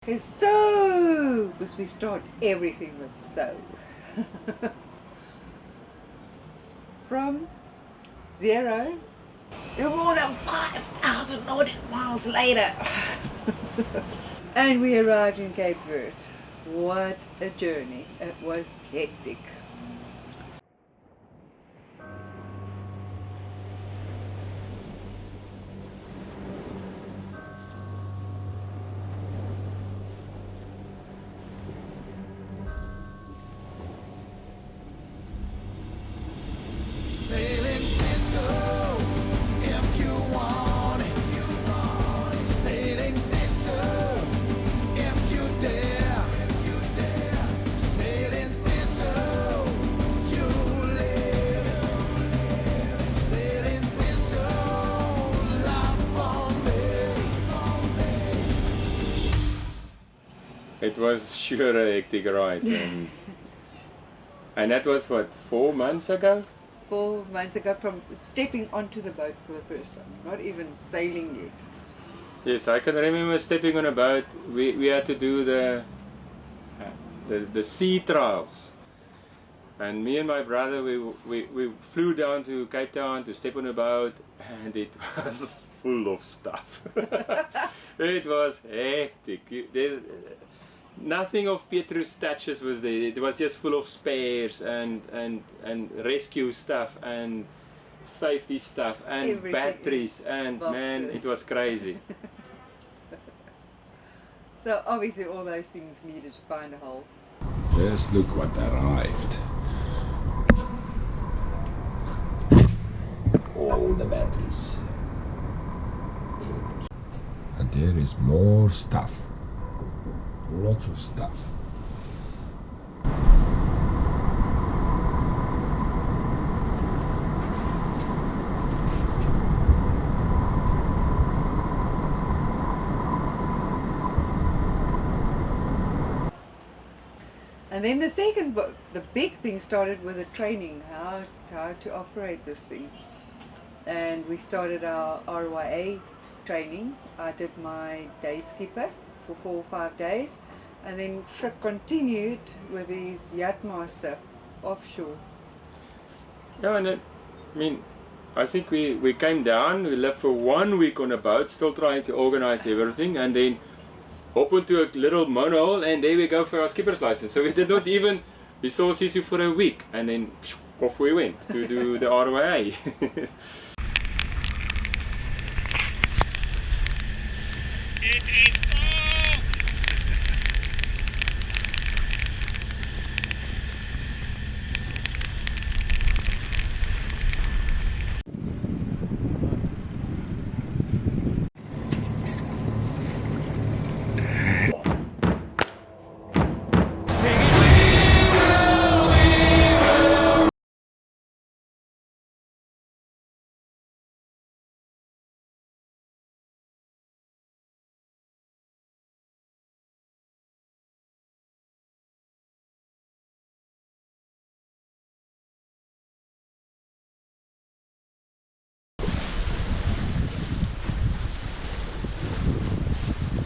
Okay, so, because we start everything with so. From 0 to more than 5,000 nautical miles later. And we arrived in Cape Verde. What a journey. It was hectic. Sailing Sisu, if you want it. Sailing Sisu, if you dare. Sailing Sisu, you live. Sailing Sisu, love for me. It was sure a hectic ride, and that was what, 4 months ago? 4 months ago, from stepping onto the boat for the first time, not even sailing yet. Yes, I can remember stepping on a boat. We had to do the sea trials, and me and my brother we flew down to Cape Town to step on a boat, and it was full of stuff. It was hectic. Nothing of Petrus Statues was there. It was just full of spares and rescue stuff and safety stuff and Everything. batteries, and Boxes. man, it was crazy. So obviously all those things needed to find a hole. Just look what arrived. All the batteries. And there is more stuff. Lots of stuff. And then the big thing started with the training, how to operate this thing. And we started our RYA training. I did my day skipper for 4 or 5 days, and then Frick continued with his yacht master offshore. Yeah, and I think we came down, we left for 1 week on a boat, still trying to organize everything, and then hop into a little monohull, and there we go for our skipper's license. So we did not even, we saw Sisu for a week, and then off we went to do the RYA. It is cold!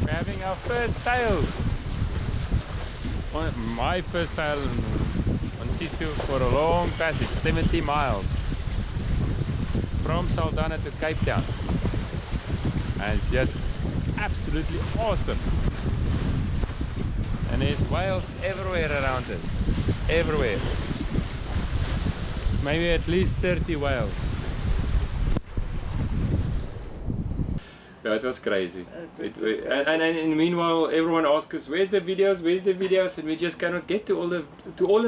Having our first sail, my first sail on Sisu for a long passage, 70 miles from Saldanha to Cape Town, and it's just absolutely awesome. And there's whales everywhere around us, everywhere, maybe at least 30 whales. Yeah, it was crazy. And meanwhile, everyone asks us, "Where's the videos? Where's the videos?" And we just cannot get to all the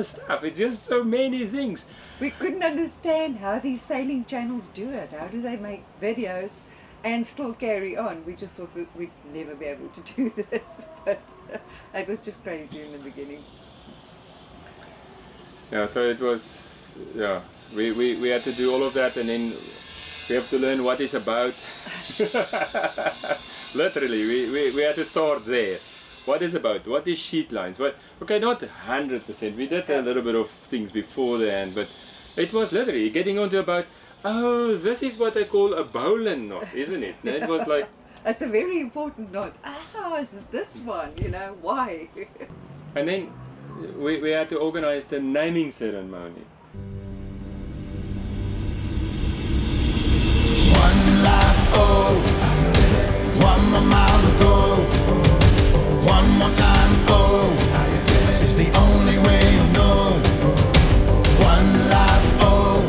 stuff. It's just so many things. We couldn't understand how these sailing channels do it. How do they make videos and still carry on? We just thought that we'd never be able to do this, but it was just crazy in the beginning. Yeah, so it was, yeah, we had to do all of that, and then we have to learn what it's about. Literally, we had to start there. What is about? What is sheet lines? What? Okay, not 100%. We did a little bit of things beforehand, but it was literally getting onto about, oh, this is what I call a bowline knot, isn't it? And it was like, It's a very important knot. Ah, is it this one? You know, why? And then we had to organize the naming ceremony. One life, oh, one more mile to go, one more time, oh, it's the only way you know. One life, oh.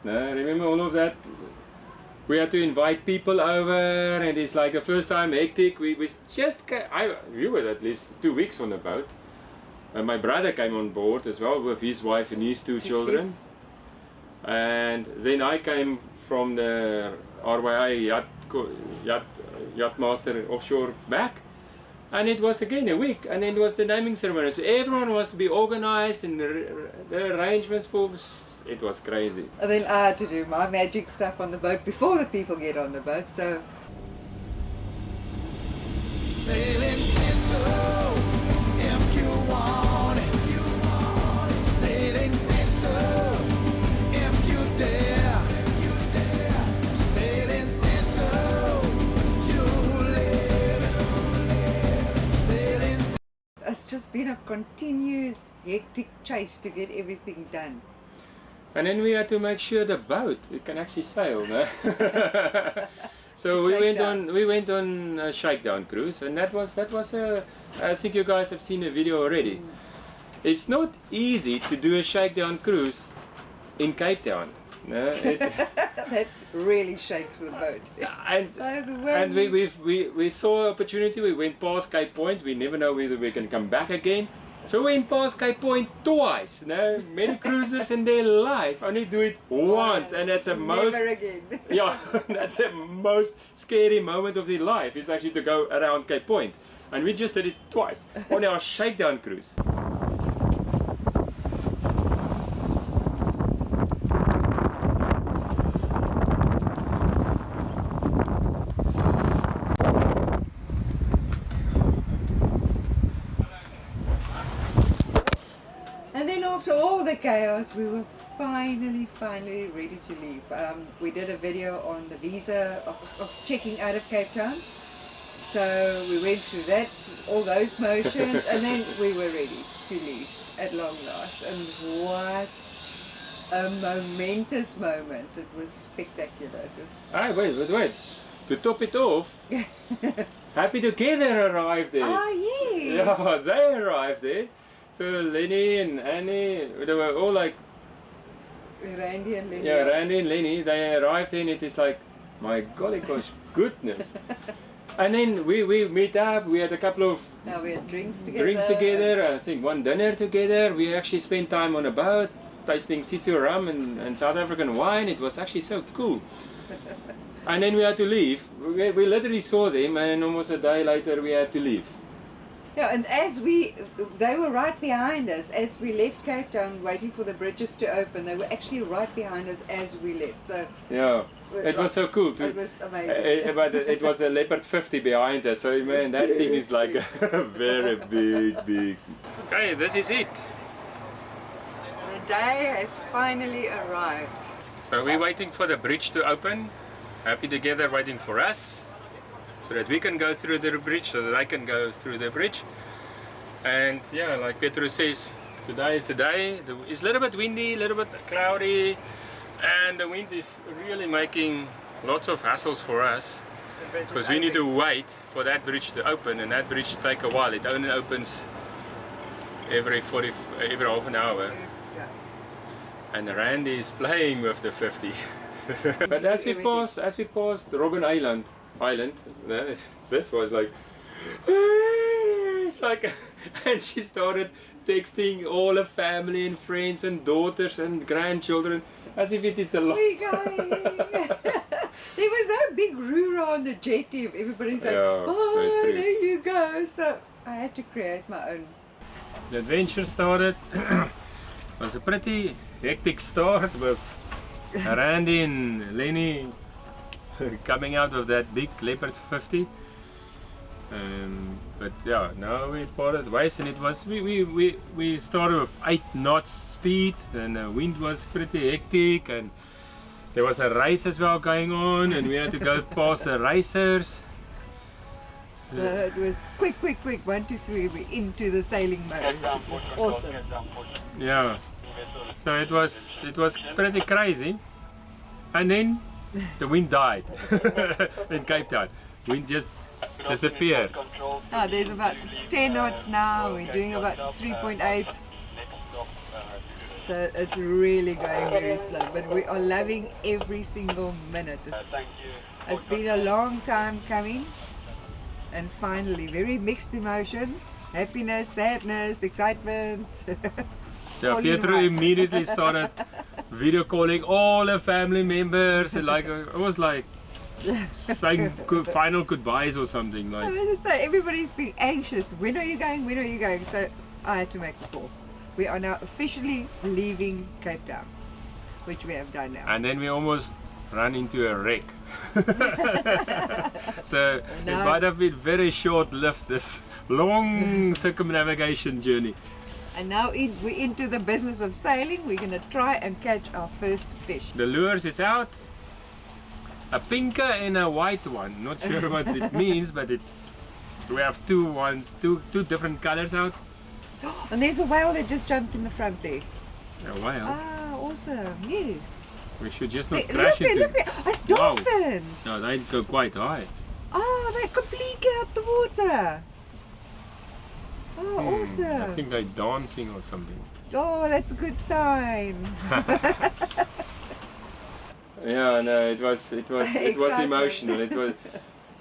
No, remember all of that? We had to invite people over, and it's like the first time hectic. We just we were at least 2 weeks on the boat. And my brother came on board as well with his wife and his two children. Kids. And then I came from the RYA yacht master offshore back, and it was again a week, and then it was the naming ceremony. So everyone was to be organized, and the arrangements for it was crazy. And then I had to do my magic stuff on the boat before the people get on the boat. So Sailing Sisu, if you want it, Sailing Sisu, if you dare, Sailing Sisu, you live, Sailing Sisu. it's just been a continuous hectic chase to get everything done. And then we had to make sure the boat it can actually sail, no? So we went on a shakedown cruise, and that was a, I think you guys have seen the video already. It's not easy to do a shakedown cruise in Cape Town. No, That really shakes the boat. and Those and winds. we saw opportunity. We went past Cape Point. We never know whether we can come back again. So we went past Cape Point twice. No, many cruisers in their life only do it once, and that's the most. Never again. Yeah, that's the most scary moment of their life, is actually to go around Cape Point. And we just did it twice on our shakedown cruise. And then after all the chaos, we were finally ready to leave. We did a video on the visa of checking out of Cape Town. So we went through that, all those motions, and then we were ready to leave at long last. And what a momentous moment. It was spectacular. It was... Ah, wait. To top it off, Happy Together arrived there. Ah, yeah. Yeah, they arrived there. So Lenny and Annie, they were all like, Randy and Lenny. yeah, Randy and Lenny, they arrived there, and it is like, my golly gosh, goodness. And then we meet up, we had a couple of Now we had drinks together. I think one dinner together. We actually spent time on a boat, tasting Sisu rum and South African wine. It was actually so cool. And then we had to leave. We literally saw them, and almost a day later we had to leave. Yeah, and they were right behind us as we left Cape Town, waiting for the bridges to open. They were actually right behind us as we left. So Yeah, it was so cool too. it was amazing. But it was a Leopard 50 behind us, so man, that thing is like a very big. Okay, this is it. The day has finally arrived. So we're waiting for the bridge to open. Happy Together waiting for us, so that we can go through the bridge, so that I can go through the bridge. And yeah, like Petro says, today is the day. It's a little bit windy, a little bit cloudy, and the wind is really making lots of hassles for us, because we need to wait for that bridge to open, and that bridge take a while. It only opens every half an hour. Yeah. And Randy is playing with the 50. But as we passed Robben Island, this was like, it's like, and she started texting all her family and friends and daughters and grandchildren as if it is the last. We're going. There was no big roar on the jetty of everybody saying, Yeah, oh, that's true. there you go. So I had to create my own. The adventure started. It was a pretty hectic start with Randy and Lenny coming out of that big Leopard 50. But yeah, now we parted ways, and it was we started with 8 knots speed, and the wind was pretty hectic, and there was a race as well going on, and we had to go past the racers. So it was quick, 1, 2, 3, we're into the sailing mode. It was awesome. Yeah. So it was pretty crazy. And then the wind died in Cape Town. Wind just disappeared. There's about 10 knots now, we're doing about 3.8. So it's really going very slow, but we are loving every single minute. It's been a long time coming, and finally very mixed emotions, happiness, sadness, excitement. Yeah, Pietro immediately started video calling all the family members, and like it was like saying final goodbyes or something. Like, so everybody's been anxious. When are you going? When are you going? So I had to make the call. We are now officially leaving Cape Town, which we have done now. And then we almost ran into a wreck. So it might have been very short-lived, this long circumnavigation journey. And now we're into the business of sailing. We're going to try and catch our first fish. The lures is out. A pinker and a white one. Not sure what it means, but we have two different colors out. And there's a whale that just jumped in the front there. A whale? Ah, awesome. Yes. We should just not crash into Look there. It's dolphins. No, they go quite high. Oh, they're completely out the water. Oh, awesome. I think they're dancing or something. Oh, that's a good sign. Yeah, no, it was emotional. It was.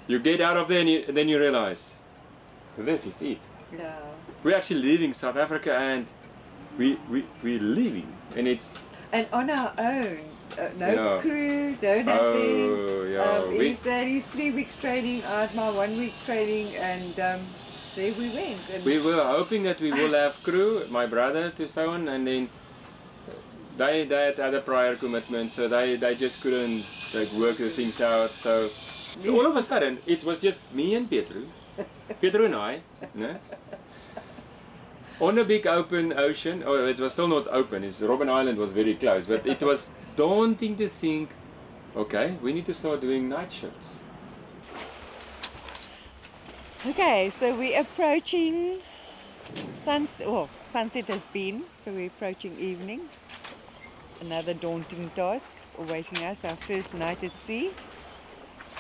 You get out of there and then you realize, this is it. No. We're actually leaving South Africa, and we're leaving, and it's on our own. No crew, no nothing. Oh, yeah. He said he's 3 weeks training, I had my 1 week training, and there we went. And we were hoping that we will have crew, my brother to stay on, and then they had other prior commitments, so they just couldn't work the things out. So all of a sudden, it was just me and Pietro and I, on a big open ocean. Oh, it was still not open. Robben Island was very close, but it was daunting to think, okay, we need to start doing night shifts. Okay, so we're approaching sunset. Well, sunset has been, so we're approaching evening. Another daunting task awaiting us, our first night at sea.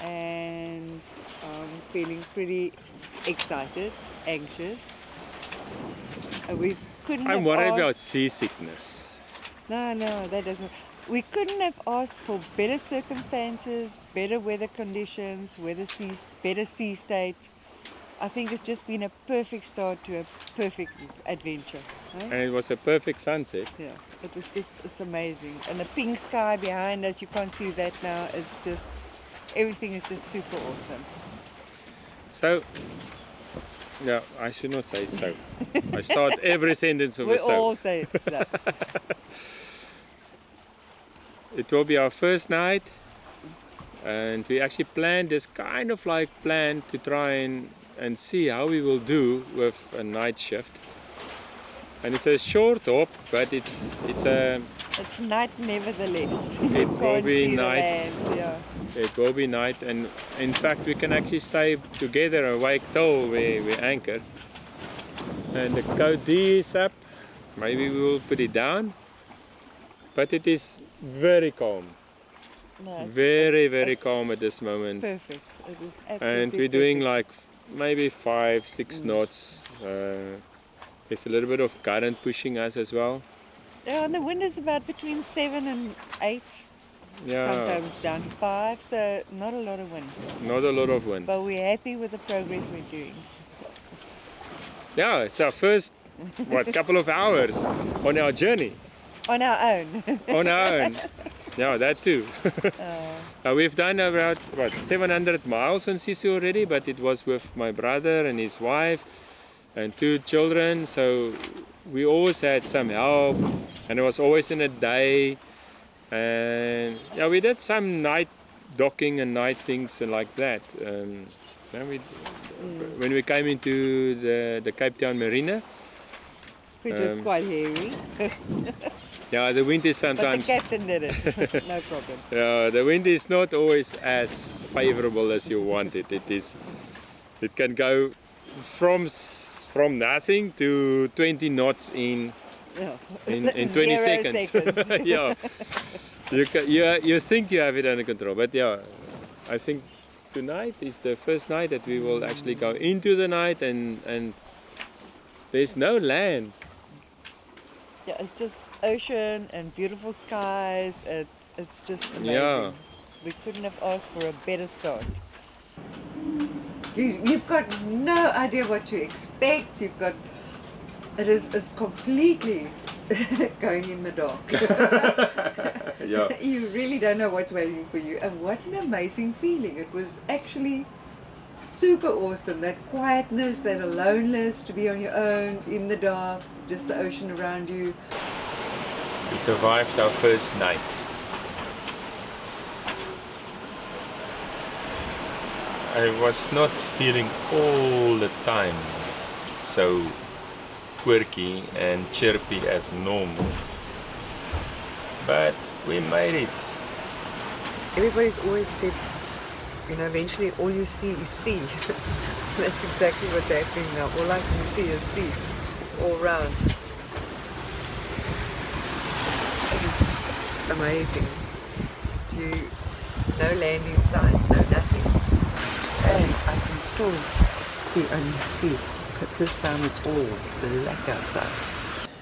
And I'm feeling pretty excited, anxious. We couldn't I'm have worried asked, about seasickness. No, that doesn't. We couldn't have asked for better circumstances, better weather conditions, better sea state. I think it's just been a perfect start to a perfect adventure. Right? And it was a perfect sunset. Yeah, it's amazing. And the pink sky behind us, you can't see that now. It's just, everything is just super awesome. So, no, I should not say so. I start every sentence with a so. We all say so. It will be our first night, and we actually planned this kind of plan to try and see how we will do with a night shift. And it's a short hop, but it's night nevertheless. It will be night. Yeah. It will be night, and in fact we can actually stay together awake till we anchor. And the code D is up. Maybe we will put it down, but it is very calm. No, very calm at this moment. Perfect. It is absolutely And we're doing perfect. maybe 5-6 knots. There's a little bit of current pushing us as well. Yeah, and the wind is about between 7 and 8. Yeah. Sometimes down to 5, so not a lot of wind. Not a lot of wind. But we're happy with the progress we're doing. Yeah, it's our first couple of hours on our journey. On our own. On our own. Yeah, that too. We've done about 700 miles on Sisu already, but it was with my brother and his wife and 2 children, so we always had some help, and it was always in a day. And yeah, we did some night docking and night things and like that. When we came into the Cape Town Marina, which was quite hairy. Yeah, the wind is But the sometimes. captain did it, no problem. Yeah, the wind is not always as favorable as you want it. It can go from nothing to 20 knots in Yeah. 20 0 seconds. Yeah. You think you have it under control, but yeah, I think tonight is the first night that we will actually go into the night and there's no land. Yeah, it's just ocean and beautiful skies. It's just amazing. Yeah. We couldn't have asked for a better start. You've got no idea what to expect. It's completely going in the dark. Yeah. You really don't know what's waiting for you. And what an amazing feeling. It was actually super awesome. That quietness, that aloneness, to be on your own, in the dark, just the ocean around you. We survived our first night. I was not feeling all the time so quirky and chirpy as normal, but we made it. Everybody's always said, you know, eventually all you see is sea. That's exactly what's happening now. All I can see is sea all round. It is just amazing. No landing sign, no nothing. And I can still see only sea. But this time it's all black outside.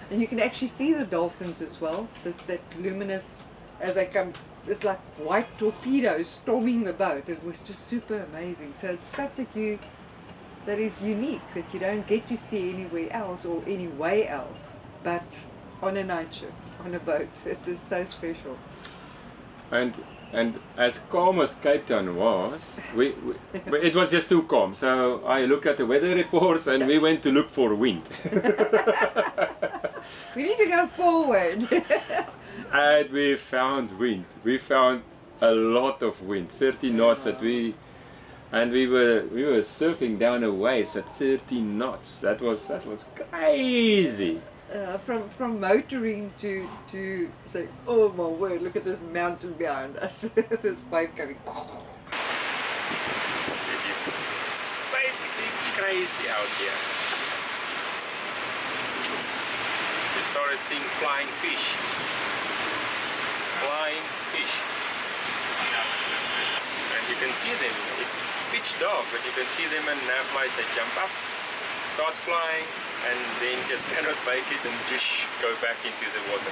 And you can actually see the dolphins as well. That luminous, as they come, it's like white torpedoes storming the boat. It was just super amazing. So it's stuff that is unique, that you don't get to see anywhere else or any way else, but on a night ship, on a boat. It is so special. And as calm as Cape Town was, it was just too calm. So I looked at the weather reports and we went to look for wind. We need to go forward. And we found wind. We found a lot of wind, 30 knots that we were surfing down the waves at 30 knots. That was crazy. From motoring to say, oh my word, look at this mountain behind us. This wave coming. It is basically crazy out here. We started seeing flying fish. And you can see them. It's pitch dark, but you can see them and flies. They jump up, start flying, and then just cannot make it and just go back into the water.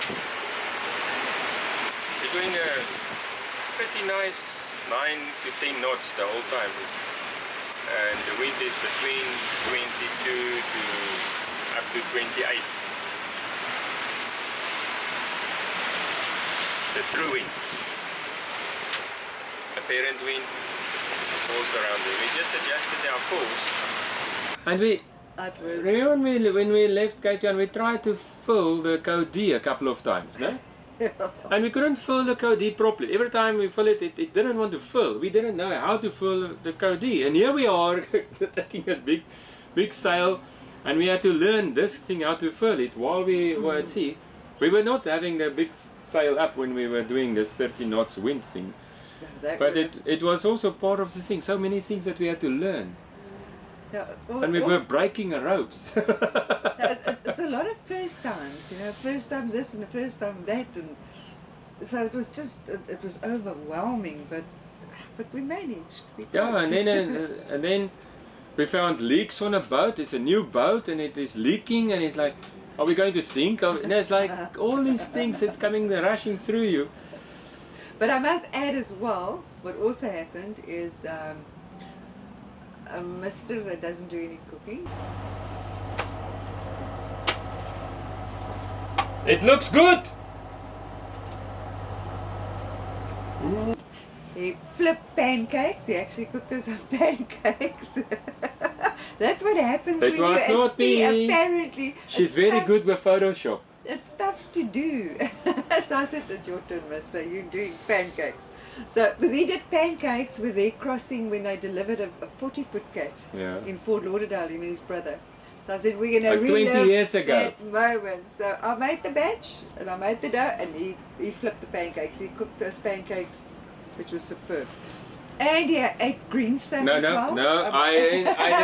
We're doing a pretty nice 9 to 10 knots the whole time, and the wind is between 22 to up to 28. The true wind. Apparent wind is also around there. We just adjusted our course. And remember when we left Cape Town, we tried to fill the code D a couple of times, no? And we couldn't fill the code D properly. Every time we fill it, it didn't want to fill. We didn't know how to fill the code D. And here we are, taking this big sail, and we had to learn this thing, how to fill it while we were at sea. We were not having the big sail up when we were doing this 30 knots wind thing. But it was also part of the thing. So many things that we had to learn. Yeah, and we were breaking our ropes. It's a lot of first times, you know, first time this and the first time that, and so it was just, it was overwhelming, but we managed. Yeah, and then we found leaks on a boat. It's a new boat and it is leaking, and it's like, are we going to sink? And there's like all these things that's coming, rushing through you. But I must add as well, what also happened is a mister that doesn't do any cooking. It looks good! He flipped pancakes. He actually cooked us some pancakes. That's what happens when you're at sea, apparently. She's very good with Photoshop. It's stuff to do. So I said, it's your turn, mister. You're doing pancakes. So, because he did pancakes with their crossing when they delivered a 40-foot cat in Fort Lauderdale, him and his brother. So I said, we're going to Like 20 relive years ago. that moment. So I made the batch, and I made the dough, and he flipped the pancakes. He cooked those pancakes, which was superb. And he ate green stuff No, as no, well. no, I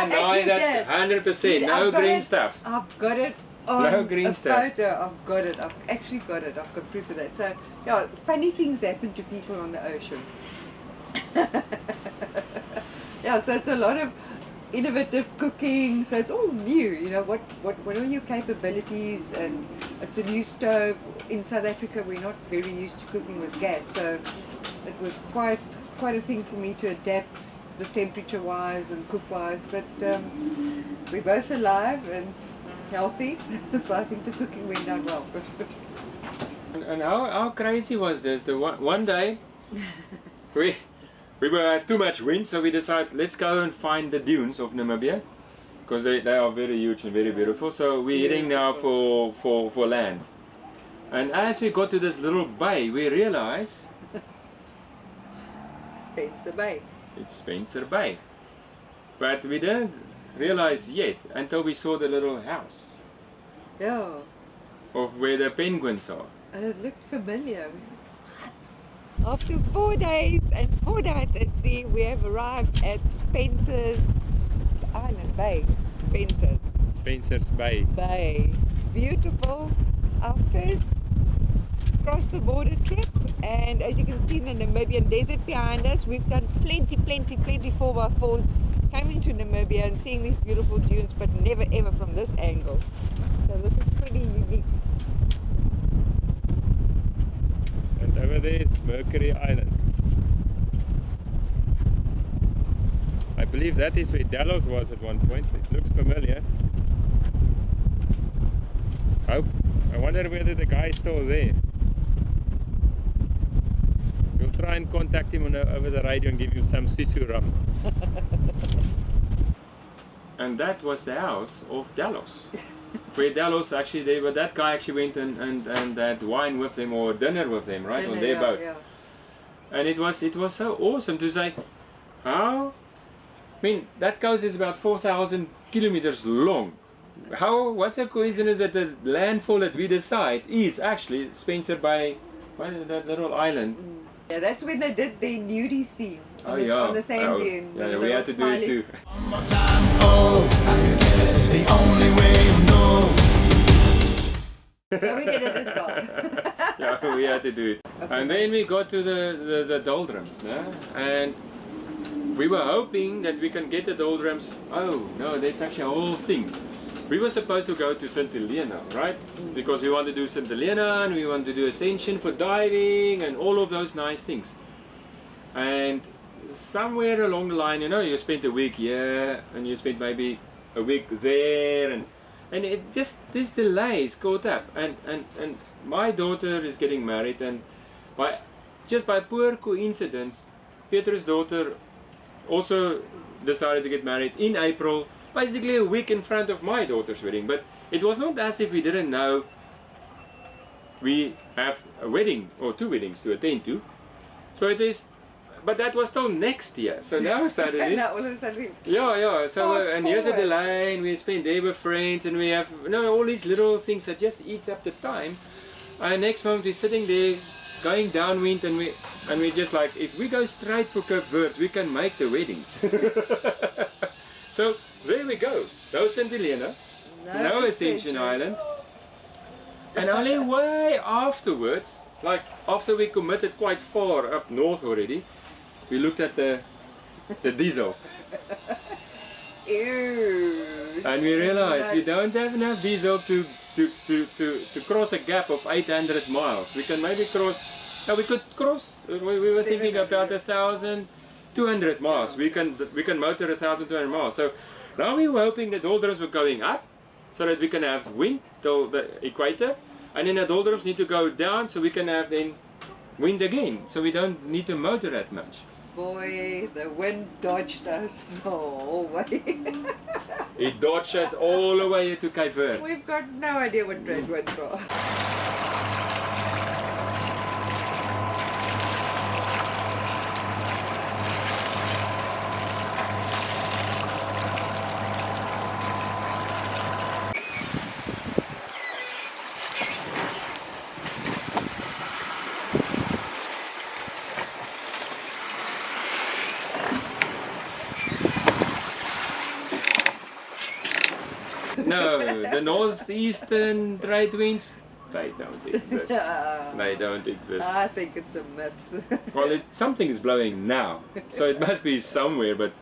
deny You that did. 100%. No I've got green it. stuff. I've got it on No green a stuff. photo. I've got it. I've actually got it. I've got proof of that. So, yeah, funny things happen to people on the ocean. Yeah, so it's a lot of innovative cooking. So it's all new. You know, what are your capabilities? And it's a new stove. In South Africa, we're not very used to cooking with gas, so it was quite a thing for me to adapt the temperature-wise and cook-wise. But we're both alive and healthy, so I think the cooking went down well. And how crazy was this? The one day we were too much wind, so we decided let's go and find the dunes of Namibia, because they are very huge and very beautiful. So we're heading now for land. And as we got to this little bay, we realized Spencer Bay. it's Spencer Bay. But we didn't realize yet until we saw the little house Yeah, of where the penguins are. and it looked familiar. We thought, what? After 4 days and 4 nights at sea, we have arrived at Spencer's Island Bay. Spencer's Bay. Bay. Beautiful. Our first cross the border trip, and as you can see in the Namibian desert behind us, we've done plenty 4x4s coming to Namibia and seeing these beautiful dunes, but never ever from this angle. So this is pretty unique. And over there is Mercury Island. I believe that is where Delos was at one point. It looks familiar. I wonder whether the guy is still there. We'll try and contact him over the radio and give him some Sisu rum. And that was the house of Delos. Where Delos actually, that guy actually went and had wine with them or dinner with them, right, on their boat. Yeah. And it was so awesome to say, how? I mean, that coast is about 4,000 kilometers long. What's a coincidence that the landfall that we decide is actually Spencer Bay, that little island. Yeah, that's when they did their nudie scene on, on the sand dune. Yeah, we had to do it too. One more time, oh, it's the only way you know. So we did it as well. Yeah, we had to do it. Okay. And then we got to the doldrums, no? And we were hoping that we can get the doldrums. Oh no, there's actually a whole thing. We were supposed to go to St. Helena, right? Because we want to do St. Helena and we want to do ascension for diving and all of those nice things. And somewhere along the line, you know, you spent a week here and you spent maybe a week there, and it just, these delays caught up. And my daughter is getting married, and just by poor coincidence, Peter's daughter also decided to get married in April, basically a week in front of my daughter's wedding. But it was not as if we didn't know we have a wedding or two weddings to attend to. So it is, but that was still next year. So now suddenly, Now all of a sudden, yeah. So fast and here's a forward. delay, and we spend day with friends, and we have all these little things that just eats up the time. And next moment we're sitting there going downwind, and we just like, if we go straight for Cape Verde, we can make the weddings. So there we go. No St. Helena, no Ascension Island. And only way afterwards, like after we committed quite far up north already, we looked at the diesel. ew. And we realized we don't have enough diesel to cross a gap of 800 miles. We can maybe cross, we could cross, we were thinking about 1,200 miles. We can motor 1,200 miles. So now we were hoping the doldrums were going up so that we can have wind till the equator, and then the doldrums need to go down so we can have then wind again, so we don't need to motor that much. Boy, the wind dodged us the whole way. It dodged us all the way to Cape Verde. We've got no idea what trade winds are. No, the northeastern trade winds, they don't exist. They don't exist. I think it's a myth. Well, something is blowing now, so it must be somewhere, but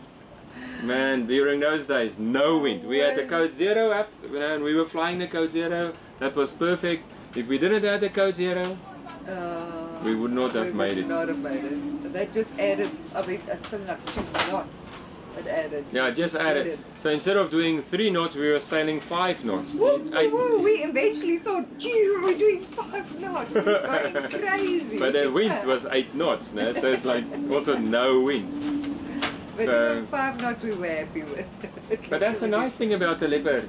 man, during those days, no wind. We had the code 0 up, and we were flying the code 0. That was perfect. If we didn't have the code 0, we would not have made it. Not have made it. They just added, I mean, it's something like 2 knots. It added. Yeah, just added. So instead of doing 3 knots, we were sailing 5 knots. We eventually thought, gee, we're doing 5 knots. We're going crazy. But the wind was 8 knots, no? So it's like also no wind. But So, 5 knots we were happy with. but that's the nice thing about the Leopard.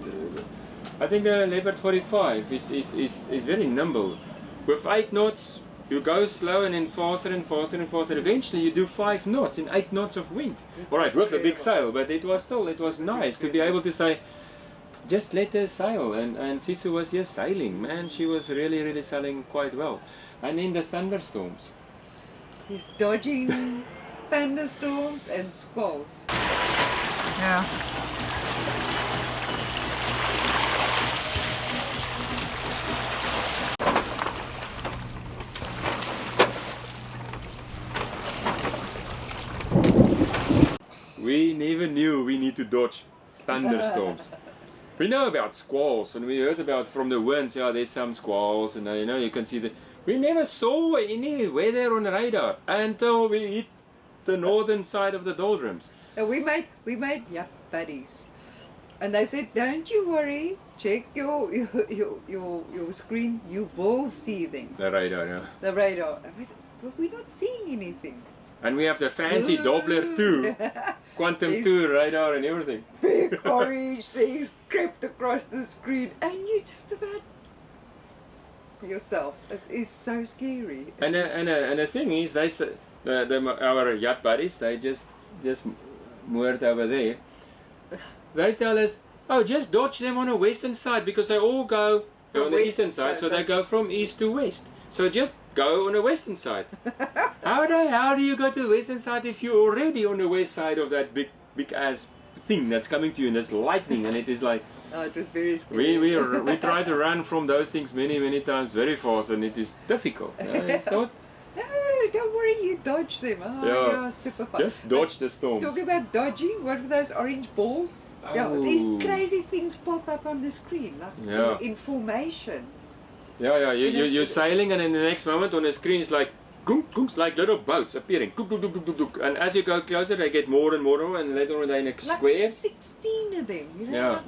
I think the Leopard 45 is very nimble. With 8 knots, you go slow and then faster and faster and faster. Eventually you do 5 knots in 8 knots of wind. Alright, with a big sail, but it was nice to be able to say, just let her sail. And Sisu was just sailing, man. She was really sailing quite well. And then the thunderstorms. He's dodging thunderstorms and squalls. Yeah. We never knew we need to dodge thunderstorms. We know about squalls, and we heard about from the winds, yeah, there's some squalls, and you know, you can see the. We never saw any weather on the radar until we hit the northern side of the doldrums. And we made buddies, and they said, don't you worry, check your screen, you will see them. The radar, yeah. The radar. And we said, but we're not seeing anything. And we have the fancy Doppler 2, Quantum 2 radar and everything. Big orange things crept across the screen, and you just about yourself. It is so scary. And the thing is, they our yacht buddies, they just moored over there. They tell us, oh, just dodge them on the western side, because they all go on the eastern side, so they go from east to west. So just go on the western side. How do you go to the western side if you're already on the west side of that big ass thing that's coming to you, and there's lightning, and it is like. Oh, it was very scary. We try to run from those things many times very fast, and it is difficult. It's not. No, don't worry, you dodge them. Oh, yeah, super fun. Just dodge the storms. Talking about dodging, what were those orange balls? Oh. Yeah, these crazy things pop up on the screen, like in formation. Yeah, you're sailing, and in the next moment on the screen it's like, goonks, like little boats appearing. And as you go closer, they get more and more, and later on they're in a square. Like 16 of them, you know? Yeah.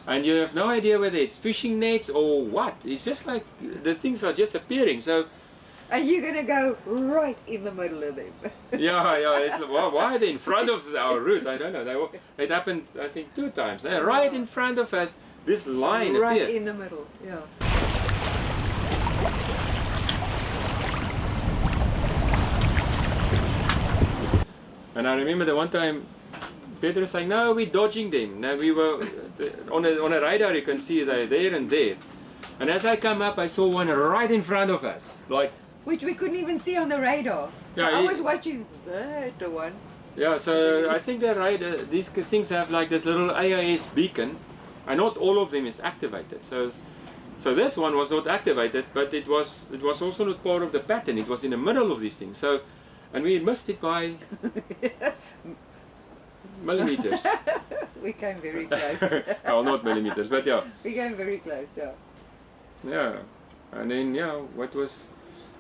And you have no idea whether it's fishing nets or what. It's just like the things are just appearing. So. And you're gonna go right in the middle of them. Yeah. It's like, well, why are they in front of our route? I don't know. It happened, I think, 2 times. Right in front of us, this line right appeared. in the middle. Yeah. And I remember the one time, Peter was like, no, we're dodging them. Now we were on a radar, you can see they're there and there. And as I come up, I saw one right in front of us, like. Which we couldn't even see on the radar. So Yeah, I was watching the one. Yeah, so I think the radar, these things have like this little AIS beacon, and not all of them is activated. So this one was not activated, but it was also not part of the pattern. It was in the middle of these things. So, and we missed it by millimeters. We came very close. Well, not millimeters, but yeah. We came very close, yeah. Yeah, and then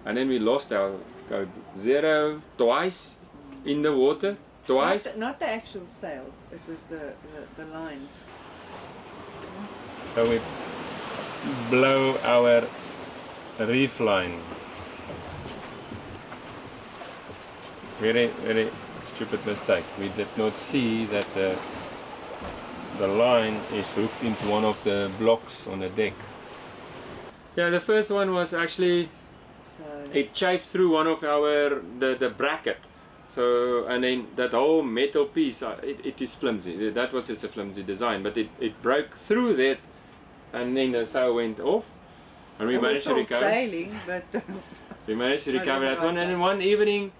and then we lost our code 0 twice in the water, twice. Not the actual sail, it was the lines. So we blow our reef line. Very stupid mistake. We did not see that the line is hooked into one of the blocks on the deck. Yeah, the first one was actually, it chafed through one of the bracket. So, and then that whole metal piece, it is flimsy. That was just a flimsy design, but it broke through that, and then the sail went off, and we managed to recover. Sailing, but we managed to recover that one, and then one evening,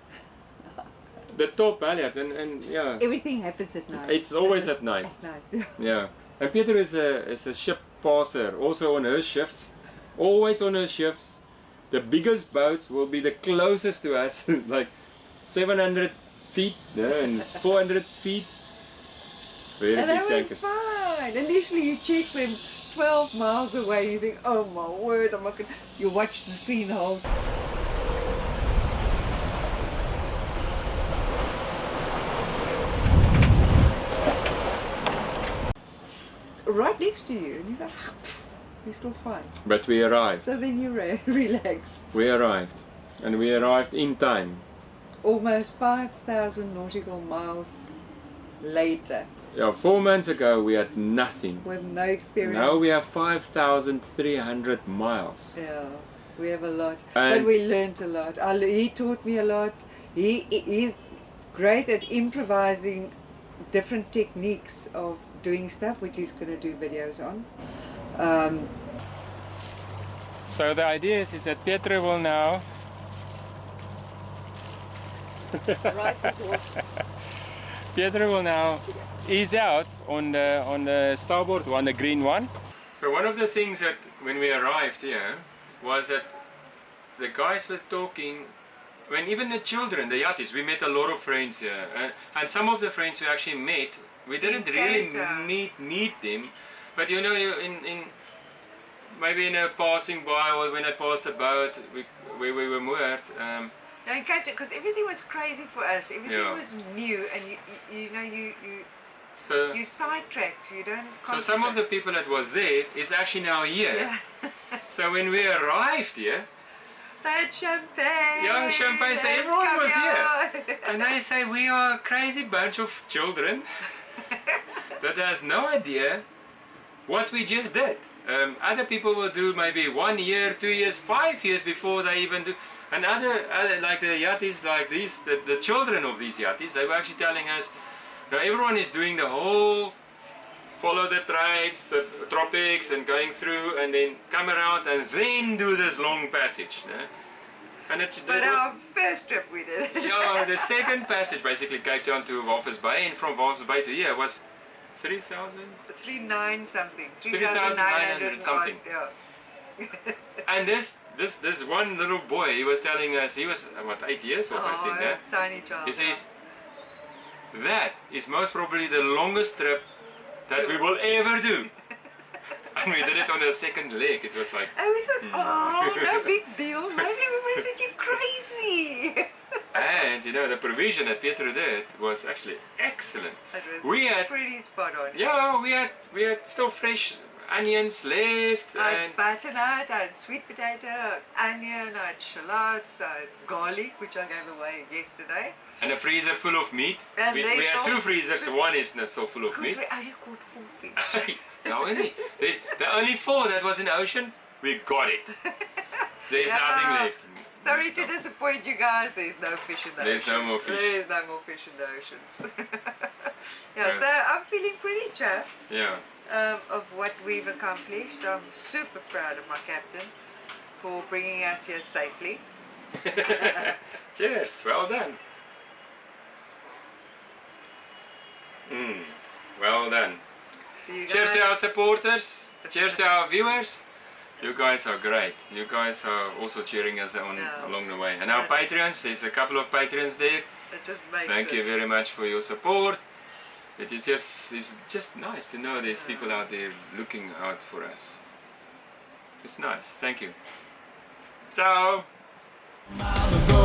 the top halyard, and yeah. Everything happens at night. It's always at night. At night. Yeah. And Peter is a ship passer, also on her shifts, always on her shifts. The biggest boats will be the closest to us, like 700 feet, no, and 400 feet. Very And big that was tankers. fine. Initially you check them 12 miles away, you think, oh my word, I'm not gonna... You watch the screen the whole time. Right next to you, and you go, you're still fine. But we arrived. So then you relax. We arrived. And we arrived in time. Almost 5,000 nautical miles later, Yeah, 4 months ago we had nothing. with no experience. Now we have 5,300 miles. Yeah, we have a lot. And- But we learned a lot. He taught me a lot. He's great at improvising different techniques of doing stuff, which he's going to do videos on. So the idea is that Pietro will now Pietro will now ease out on the starboard one, the green one. So one of the things that when we arrived here was that the guys were talking, when even the children, the yachties, we met a lot of friends here, and some of the friends we actually met, we didn't really meet them, but you know, in maybe in a passing by, or when I passed the boat where we were moored. No, in Cape Town, because everything was crazy for us. Everything Yeah. was new, and you know So, you sidetracked. You don't. so some of the people that was there is actually now here. Yeah. So when we arrived here, They had champagne. yeah, champagne, so they had everyone was caviar. here. And they say we are a crazy bunch of children that has no idea what we just did. Other people will do maybe 1 year, 2 years, 5 years before they even do. And other like the yachties like these, the children of these yachties, they were actually telling us, now everyone is doing the whole follow the trades, the tropics, and going through, and then come around and then do this long passage. No? And it But was, our first trip we did. yeah, the second passage, basically Cape Town to Walvis Bay, and from Walvis Bay to here was 3,000. 3,900 something. 3,900 something. Yeah. And this one little boy, he was telling us, he was what, 8 years old, I think. a tiny child. He says, that is most probably the longest trip that we will ever do. And we did it on the second leg. It was like, And we thought, oh, no big deal. Maybe everybody said you're crazy. and you know, the provision that Pietro did was actually excellent. It was We had, pretty spot on. yeah, we had still fresh onions left, I and had butternut, I had sweet potato, I had onion, I had shallots, I had garlic, which I gave away yesterday. a freezer full of meat. And We there's had no- 2 freezers, one is still full of Because meat. we only caught 4 fish. No, really. The only 4 that was in the ocean, we got it. There's Yeah. nothing left. Sorry to disappoint you guys, there's no fish in the There's ocean. no more fish. There's no more fish in the oceans. Yeah, Yeah. so I'm feeling pretty chuffed Yeah. of what we've accomplished. I'm super proud of my captain for bringing us here safely. Cheers. Well done. Well done. So you Cheers guys, to our supporters. Cheers to our viewers. You guys are great. You guys are also cheering us on Yeah. along the way. And our That's- Patreons, there's a couple of Patreons there. it just makes Thank it. you very much for your support. It's just nice to know there's people out there looking out for us. It's nice. Thank you. Ciao. mile ago.